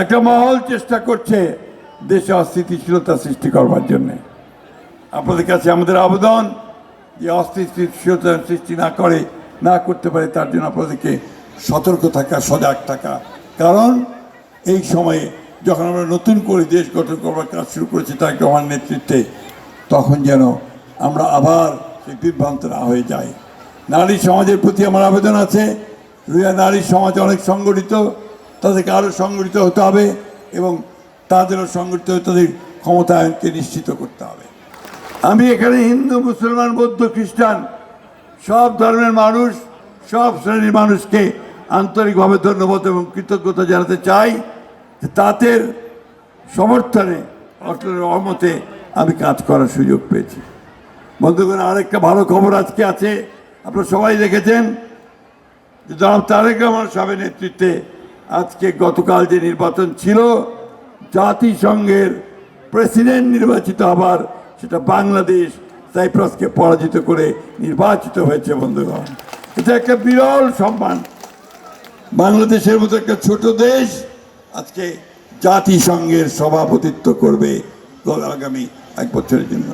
একটা মহল চেষ্টা করছে দেশে অস্থিতিশীলতা সৃষ্টি করবার জন্য। আপনাদের কাছে আমাদের আবেদন যে অস্থিতিশীলতা সৃষ্টি না করতে পারে তার জন্য আপনাদেরকে সতর্ক থাকা, সজাগ থাকা। কারণ এই সময়ে যখন আমরা নতুন করে দেশ গঠন করবার কাজ শুরু করেছি তারেক রহমানের নেতৃত্বে, তখন যেন আমরা আবার সেই বিভ্রান্ত না হয়ে যাই। নারী সমাজের প্রতি আমার আবেদন আছে, নারী সমাজ অনেক সংগঠিত, তাদেরকে আরও সংগঠিত হতে হবে এবং তাদেরও সংগঠিত হয়ে তাদের ক্ষমতায়নকে নিশ্চিত করতে হবে। আমি এখানে হিন্দু, মুসলমান, বৌদ্ধ, খ্রিস্টান সব ধর্মের মানুষ, সব শ্রেণীর মানুষকে আন্তরিকভাবে ধন্যবাদ এবং কৃতজ্ঞতা জানাতে চাই যে তাদের সমর্থনে, অটলের রহমতে আমি কাজ করার সুযোগ পেয়েছি। বন্ধুগণ, আরেকটা ভালো খবর আজকে আছে, আপনারা সবাই দেখেছেন যে জনাব তারেক রহমান সাহেবের নেতৃত্বে আজকে গতকাল যে নির্বাচন ছিল, জাতিসংঘের প্রেসিডেন্ট নির্বাচিত হবার, সেটা বাংলাদেশ সাইপ্রাসকে পরাজিত করে নির্বাচিত হয়েছে। বন্ধুগণ, এটা একটা বিরল সম্মান। বাংলাদেশের মতো একটা ছোট দেশ আজকে জাতিসংঘের সভাপতিত্ব করবে আগামী 1 বছরের জন্য।